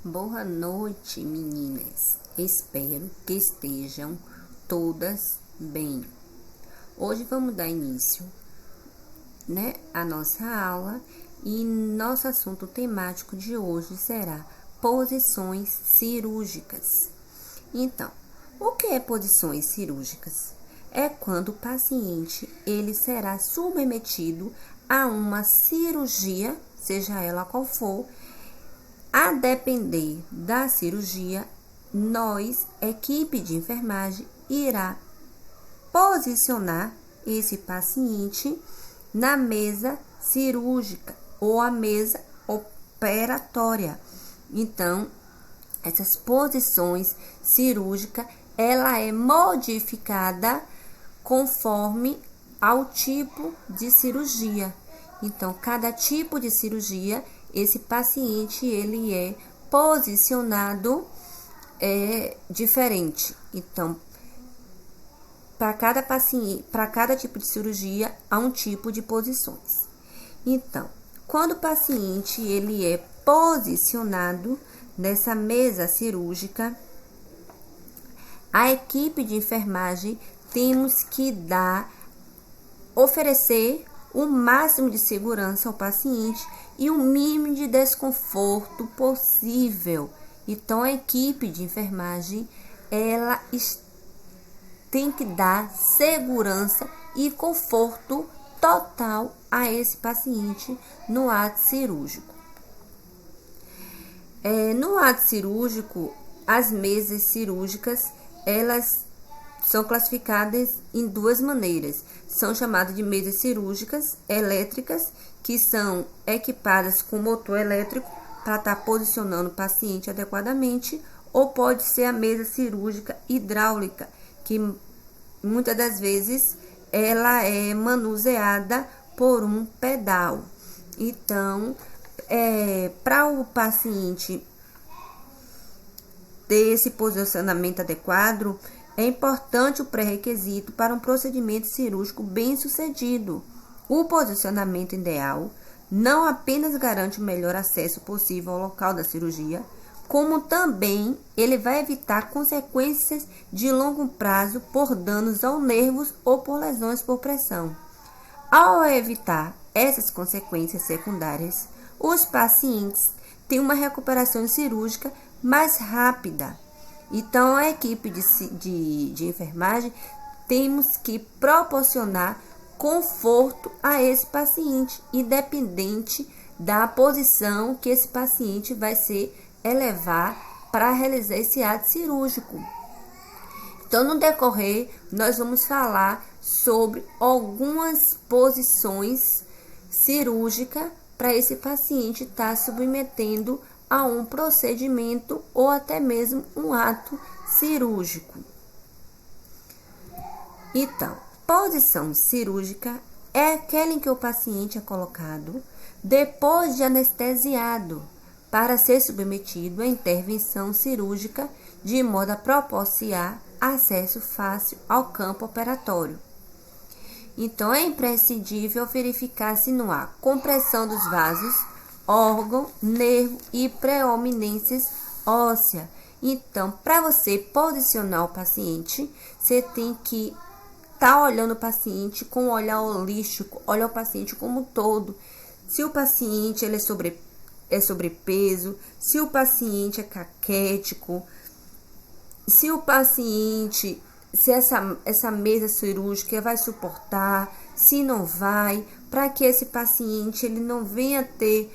Boa noite, meninas. Espero que estejam todas bem. Hoje vamos dar início, à nossa aula e nosso assunto temático de hoje será posições cirúrgicas. Então, o que é posições cirúrgicas? É quando o paciente ele será submetido a uma cirurgia, seja ela qual for. A depender da cirurgia, nós, equipe de enfermagem, irá posicionar esse paciente na mesa cirúrgica ou a mesa operatória. Então, essas posições cirúrgicas, ela é modificada conforme ao tipo de cirurgia. Então, cada tipo de cirurgia, esse paciente ele é posicionado diferente. Então, para cada paciente, para cada tipo de cirurgia, há um tipo de posições. Então, quando o paciente ele é posicionado nessa mesa cirúrgica, a equipe de enfermagem temos que oferecer o máximo de segurança ao paciente e o mínimo de desconforto possível. Então, a equipe de enfermagem, ela tem que dar segurança e conforto total a esse paciente no ato cirúrgico. No ato cirúrgico, as mesas cirúrgicas, elas são classificadas em duas maneiras. São chamadas de mesas cirúrgicas elétricas, que são equipadas com motor elétrico para estar posicionando o paciente adequadamente, ou pode ser a mesa cirúrgica hidráulica, que muitas das vezes ela é manuseada por um pedal. Então, para o paciente ter esse posicionamento adequado, é importante o pré-requisito para um procedimento cirúrgico bem sucedido. O posicionamento ideal não apenas garante o melhor acesso possível ao local da cirurgia, como também ele vai evitar consequências de longo prazo por danos aos nervos ou por lesões por pressão. Ao evitar essas consequências secundárias, os pacientes têm uma recuperação cirúrgica mais rápida. Então, a equipe de enfermagem temos que proporcionar conforto a esse paciente, independente da posição que esse paciente vai se elevar para realizar esse ato cirúrgico. Então, no decorrer, nós vamos falar sobre algumas posições cirúrgicas para esse paciente estar submetendo a um procedimento ou até mesmo um ato cirúrgico. Então, posição cirúrgica é aquela em que o paciente é colocado depois de anestesiado para ser submetido à intervenção cirúrgica de modo a proporcionar acesso fácil ao campo operatório. Então, é imprescindível verificar se não há compressão dos vasos, órgão, nervo e preeminências ósseas. Então, para você posicionar o paciente, você tem que estar olhando o paciente com um olhar holístico, olhar o paciente como um todo. Se o paciente ele é sobrepeso, se o paciente é caquético, se o paciente, se essa mesa cirúrgica vai suportar, se não vai, para que esse paciente ele não venha ter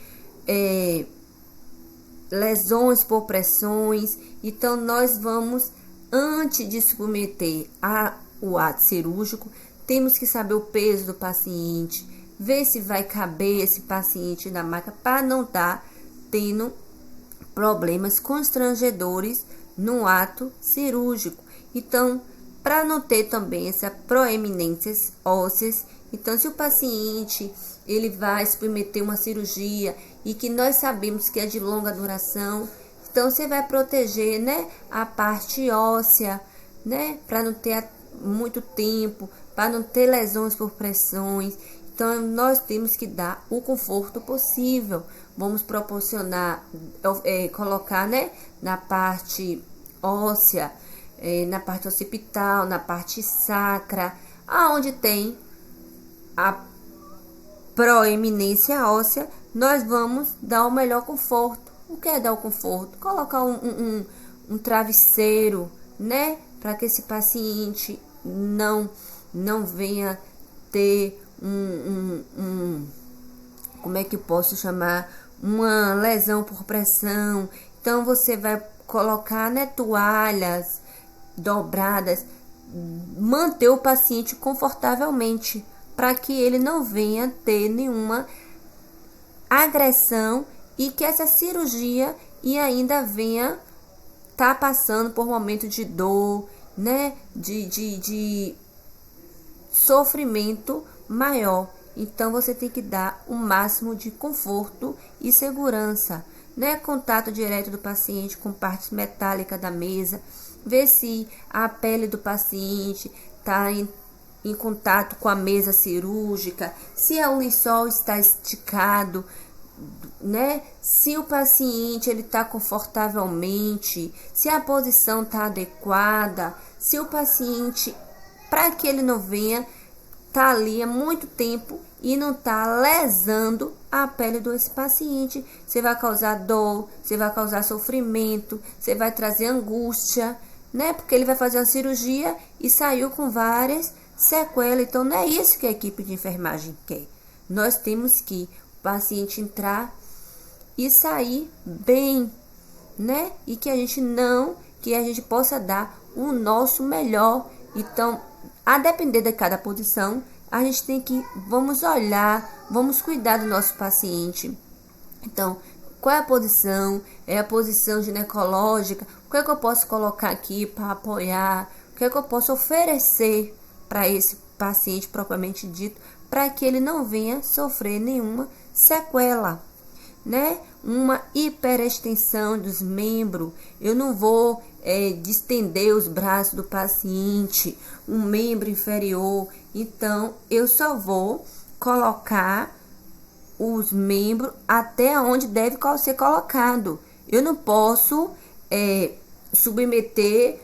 lesões por pressões. Então, nós vamos, antes de submeter o ato cirúrgico, temos que saber o peso do paciente, ver se vai caber esse paciente na maca, para não estar tendo problemas constrangedores no ato cirúrgico. Então, para não ter também essa proeminências ósseas. Então, se o paciente ele vai submeter uma cirurgia e que nós sabemos que é de longa duração, então você vai proteger, a parte óssea, para não ter muito tempo, para não ter lesões por pressões. Então, nós temos que dar o conforto possível. Vamos proporcionar, colocar, né, na parte óssea, na parte occipital, na parte sacra, aonde tem a proeminência óssea, nós vamos dar o melhor conforto. O que é dar o conforto? Colocar um travesseiro, né, para que esse paciente não venha ter como é que eu posso chamar? Uma lesão por pressão. Então, você vai colocar, né, toalhas dobradas, manter o paciente confortavelmente, para que ele não venha ter nenhuma agressão e que essa cirurgia e ainda venha tá passando por momento de dor, né, de sofrimento maior. Então, você tem que dar o máximo de conforto e segurança, né? Contato direto do paciente com partes metálicas da mesa, ver se a pele do paciente está em contato com a mesa cirúrgica, se o lençol está esticado, né? Se o paciente ele está confortavelmente, se a posição está adequada, se o paciente, para que ele não venha tá ali há muito tempo e não tá lesando a pele desse paciente. Você vai causar dor, você vai causar sofrimento, você vai trazer angústia, né? Porque ele vai fazer uma cirurgia e saiu com várias sequelas. Então, não é isso que a equipe de enfermagem quer. Nós temos que o paciente entrar e sair bem, né? E que a gente possa dar o nosso melhor. Então, a depender de cada posição, a gente tem que, vamos olhar, vamos cuidar do nosso paciente. Então, qual é a posição? É a posição ginecológica? O que é que eu posso colocar aqui para apoiar? O que é que eu posso oferecer para esse paciente propriamente dito, para que ele não venha sofrer nenhuma sequela, né? Uma hiperextensão dos membros. Eu não vou distender os braços do paciente, um membro inferior. Então, eu só vou colocar os membros até onde deve ser colocado. Eu não posso submeter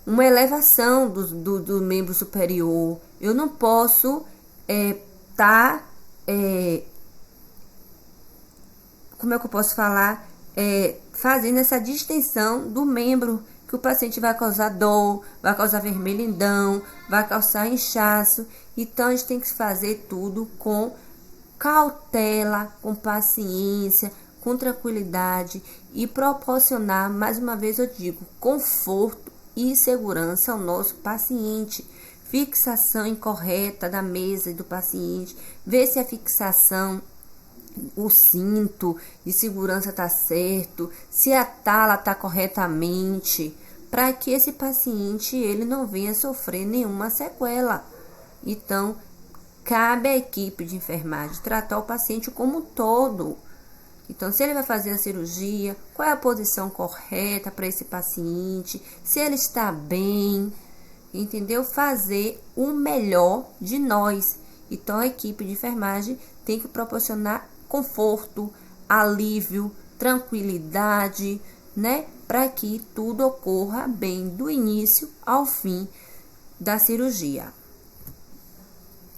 uma elevação do membro superior. Eu não posso como é que eu posso falar? Fazendo essa distensão do membro, que o paciente vai causar dor, vai causar vermelhidão, vai causar inchaço. Então, a gente tem que fazer tudo com cautela, com paciência, com tranquilidade e proporcionar, mais uma vez eu digo, conforto e segurança ao nosso paciente. Fixação incorreta da mesa do paciente, ver se a fixação, o cinto de segurança está certo, se a tala está corretamente, para que esse paciente ele não venha sofrer nenhuma sequela. Então, cabe à equipe de enfermagem tratar o paciente como um todo. Então, se ele vai fazer a cirurgia, qual é a posição correta para esse paciente, se ele está bem, entendeu? Fazer o melhor de nós. Então, a equipe de enfermagem tem que proporcionar conforto, alívio, tranquilidade, né? Para que tudo ocorra bem do início ao fim da cirurgia.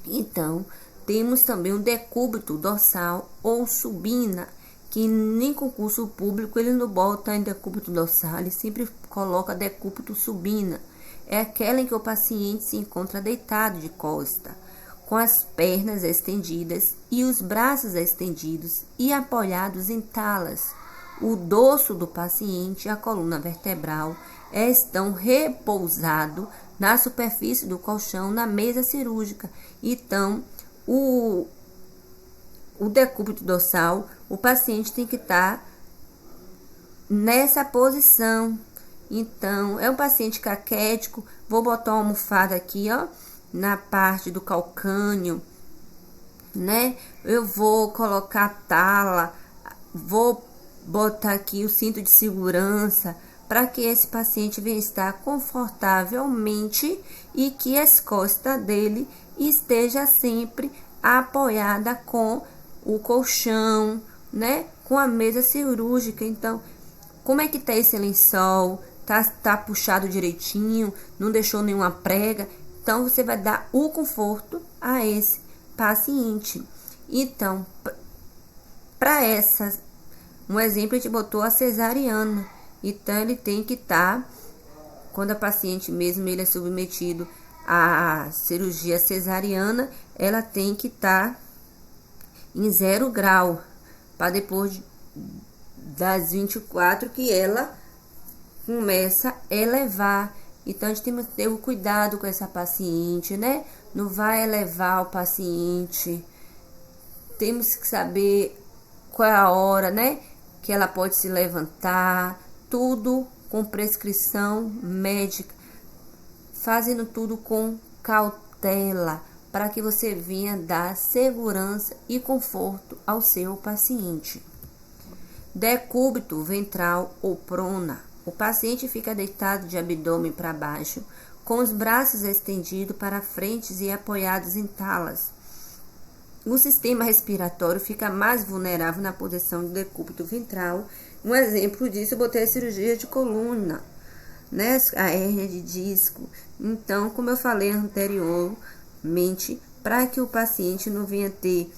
Então, temos também o decúbito dorsal ou subina, que em concurso público ele não bota em decúbito dorsal, ele sempre coloca decúbito subina. É aquela em que o paciente se encontra deitado de costa, com as pernas estendidas e os braços estendidos e apoiados em talas. O dorso do paciente e a coluna vertebral estão repousados na superfície do colchão na mesa cirúrgica. Então, o decúbito dorsal, o paciente tem que estar nessa posição. Então, é um paciente caquético, vou botar uma almofada aqui, ó, na parte do calcânio, né? Eu vou colocar tala, vou botar aqui o cinto de segurança para que esse paciente venha estar confortavelmente e que as costas dele esteja sempre apoiada com o colchão, né? Com a mesa cirúrgica. Então, como é que tá esse lençol? Tá puxado direitinho, não deixou nenhuma prega. Então, você vai dar o conforto a esse paciente. Então, para essa, um exemplo, a gente botou a cesariana. Então, ele tem que estar, quando a paciente mesmo ele é submetido à cirurgia cesariana, ela tem que estar em 0 grau, para depois das 24 que ela começa a elevar. Então, a gente tem que ter o cuidado com essa paciente, né? Não vai elevar o paciente. Temos que saber qual é a hora, né? Que ela pode se levantar. Tudo com prescrição médica. Fazendo tudo com cautela, para que você venha dar segurança e conforto ao seu paciente. Decúbito ventral ou prona. O paciente fica deitado de abdômen para baixo, com os braços estendidos para frente e apoiados em talas. O sistema respiratório fica mais vulnerável na posição de decúbito ventral. Um exemplo disso, eu botei a cirurgia de coluna, né? A hérnia de disco. Então, como eu falei anteriormente, para que o paciente não venha ter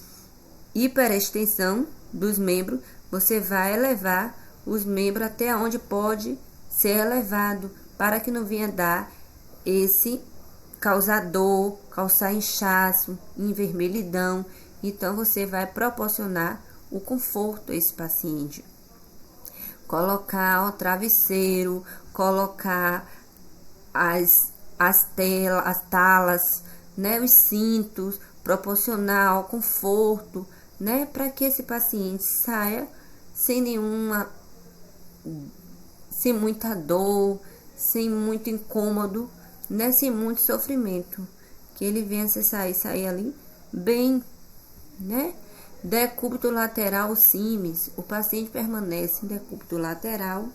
hiperextensão dos membros, você vai elevar os membros até onde pode ser elevado, para que não venha dar esse causador, causar inchaço, envermelhidão. Então, você vai proporcionar o conforto a esse paciente. Colocar o travesseiro, colocar as talas, né, os cintos, proporcionar o conforto, né, para que esse paciente saia sem muita dor, sem muito incômodo, né, sem muito sofrimento, que ele venha se sair ali bem, né? Decúbito lateral simis. O paciente permanece em decúbito lateral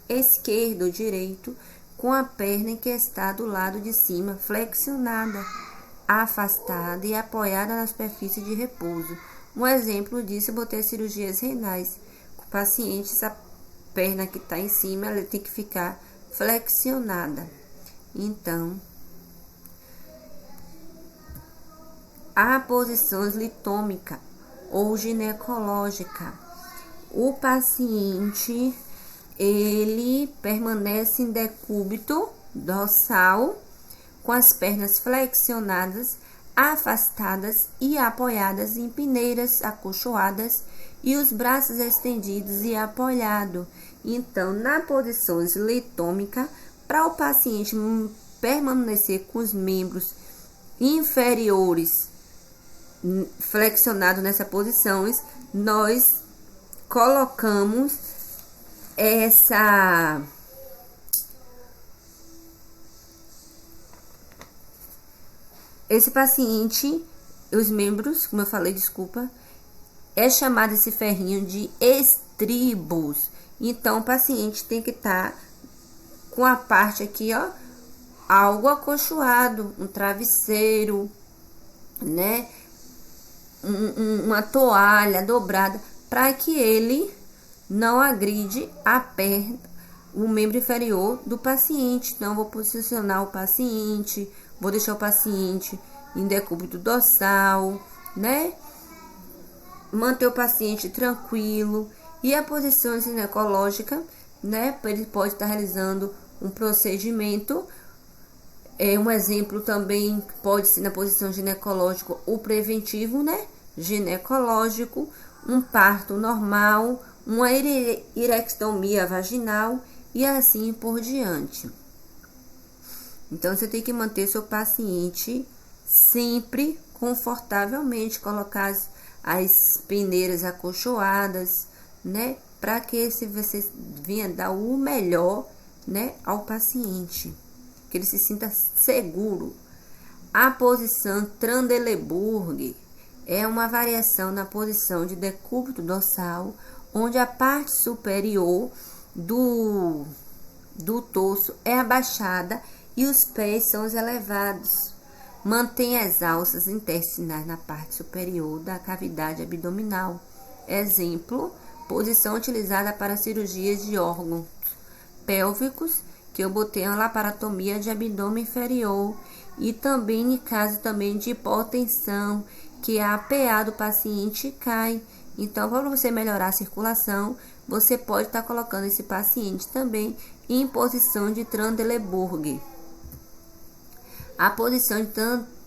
esquerdo ou direito, com a perna que está do lado de cima flexionada, afastada e apoiada na superfície de repouso. Um exemplo disso, eu botei cirurgias renais. O paciente, essa perna que está em cima, ela tem que ficar flexionada. Então, a posição litômica ou ginecológica. O paciente, ele permanece em decúbito dorsal, com as pernas flexionadas, afastadas e apoiadas em peneiras acolchoadas e os braços estendidos e apoiado. Então, na posição litômica, para o paciente permanecer com os membros inferiores flexionados nessa posição, nós colocamos esse paciente, os membros, como eu falei, desculpa, é chamado esse ferrinho de estribos. Então, o paciente tem que estar com a parte aqui, ó, algo acolchoado, um travesseiro, né? Uma toalha dobrada, para que ele não agride a perna, o membro inferior do paciente. Então, vou posicionar o paciente, vou deixar o paciente em decúbito dorsal, né? Manter o paciente tranquilo. E a posição ginecológica, né? Ele pode estar realizando um procedimento. Um exemplo também pode ser na posição ginecológica o preventivo, né? Ginecológico, um parto normal, uma histerectomia vaginal e assim por diante. Então, você tem que manter seu paciente sempre confortavelmente, colocar as peneiras acolchoadas, né? Para que você venha dar o melhor, né, ao paciente, que ele se sinta seguro. A posição Trendelenburg é uma variação na posição de decúbito dorsal, onde a parte superior do torso é abaixada e os pés são elevados, Mantém as alças intestinais na parte superior da cavidade abdominal. Exemplo, posição utilizada para cirurgias de órgãos pélvicos, que eu botei uma laparotomia de abdômen inferior, e também em caso também de hipotensão, que a PA do paciente cai. Então, para você melhorar a circulação, você pode estar colocando esse paciente também em posição de Trendelenburg. A posição de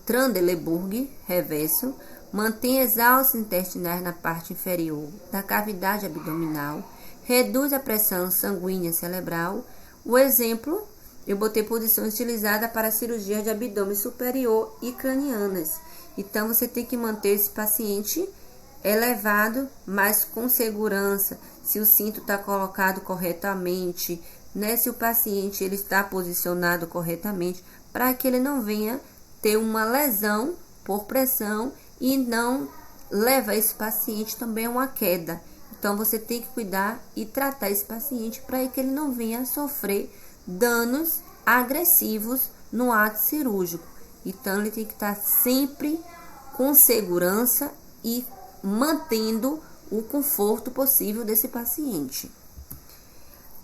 Trendelenburg, reverso, mantém as alças intestinais na parte inferior da cavidade abdominal, reduz a pressão sanguínea cerebral. O exemplo, eu botei posição utilizada para cirurgia de abdômen superior e cranianas. Então, você tem que manter esse paciente elevado, mas com segurança, se o cinto está colocado corretamente, né? Se o paciente ele está posicionado corretamente, para que ele não venha ter uma lesão por pressão e não leva esse paciente também a uma queda. Então, você tem que cuidar e tratar esse paciente para que ele não venha sofrer danos agressivos no ato cirúrgico. Então, ele tem que estar sempre com segurança e mantendo o conforto possível desse paciente.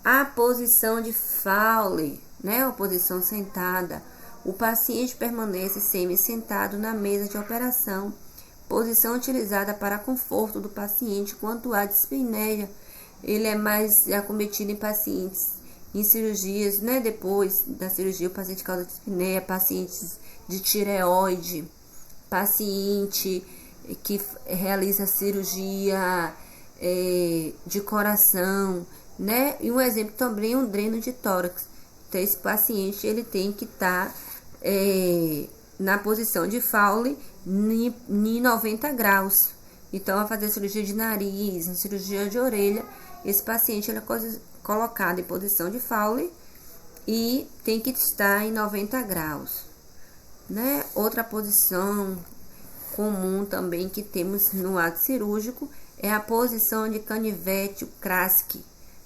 A posição de Fowler, né? A posição sentada. O paciente permanece semi-sentado na mesa de operação, posição utilizada para conforto do paciente quanto à dispneia. Ele é mais acometido em pacientes em cirurgias, né? Depois da cirurgia, o paciente causa dispneia, pacientes de tireoide, paciente que realiza cirurgia de coração, né? E um exemplo também é um dreno de tórax. Então, esse paciente ele tem que estar na posição de Fowler em 90 graus. Então, ao fazer cirurgia de nariz, cirurgia de orelha, esse paciente ele é colocado em posição de Fowler e tem que estar em 90 graus, né? Outra posição comum também que temos no ato cirúrgico é a posição de canivete Kraske,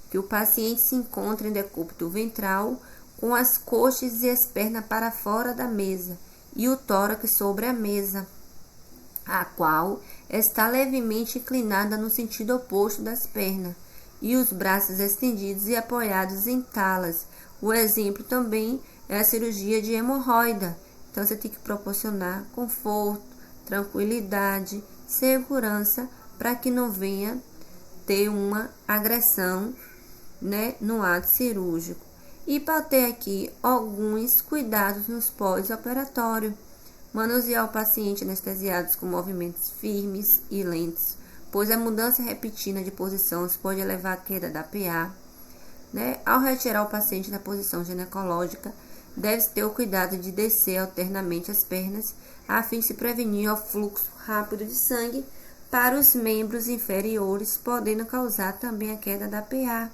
que o paciente se encontra em decúbito ventral com as coxas e as pernas para fora da mesa e o tórax sobre a mesa, a qual está levemente inclinada no sentido oposto das pernas e os braços estendidos e apoiados em talas. O exemplo também é a cirurgia de hemorroida. Então, você tem que proporcionar conforto, tranquilidade, segurança, para que não venha ter uma agressão, né, no ato cirúrgico. E para ter aqui alguns cuidados nos pós-operatório. Manusear o paciente anestesiado com movimentos firmes e lentos, pois a mudança repentina de posições pode levar à queda da PA. Né? Ao retirar o paciente da posição ginecológica, deve-se ter o cuidado de descer alternamente as pernas, a fim de se prevenir o fluxo rápido de sangue para os membros inferiores, podendo causar também a queda da PA.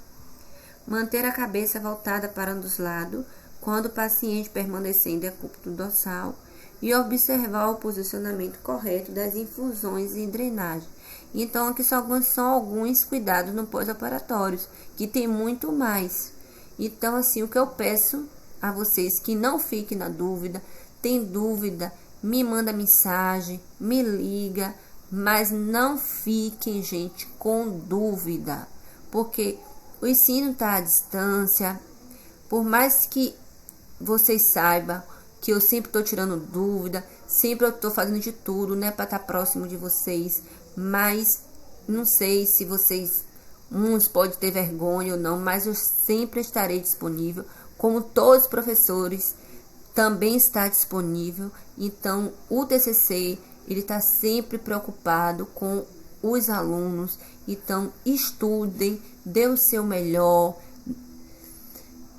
Manter a cabeça voltada para um dos lados, quando o paciente permanecer em decúbito dorsal, e observar o posicionamento correto das infusões e drenagem. Então, aqui são alguns cuidados no pós-operatórios, que tem muito mais. Então, assim, o que eu peço a vocês que não fiquem na dúvida, tem dúvida, me manda mensagem, me liga, mas não fiquem, gente, com dúvida, porque o ensino está à distância. Por mais que vocês saibam que eu sempre estou tirando dúvida, sempre eu estou fazendo de tudo, né, para estar próximo de vocês, mas não sei se vocês, uns podem ter vergonha ou não, mas eu sempre estarei disponível, como todos os professores também está disponível. Então, o TCC, ele está sempre preocupado com os alunos. Então, estudem, dê o seu melhor,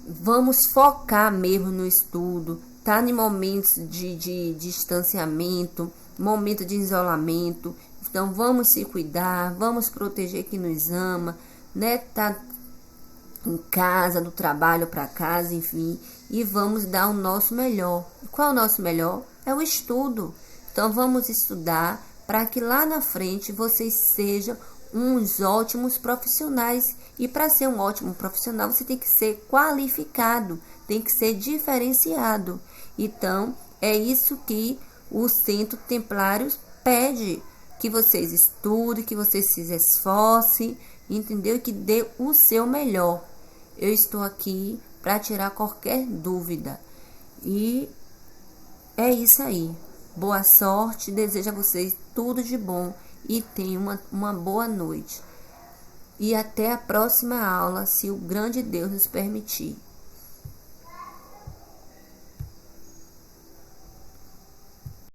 vamos focar mesmo no estudo. Tá em momentos de distanciamento, momento de isolamento. Então, vamos se cuidar, vamos proteger quem nos ama, né? Tá em casa, do trabalho para casa, enfim. E vamos dar o nosso melhor. Qual é o nosso melhor? É o estudo. Então, vamos estudar para que lá na frente vocês sejam uns ótimos profissionais. E para ser um ótimo profissional, você tem que ser qualificado, tem que ser diferenciado. Então, é isso que o Centro Templários pede que vocês estudem, que vocês se esforcem, entendeu? E que dê o seu melhor. Eu estou aqui para tirar qualquer dúvida. E é isso aí. Boa sorte, desejo a vocês tudo de bom e tenham uma boa noite. E até a próxima aula, se o grande Deus nos permitir.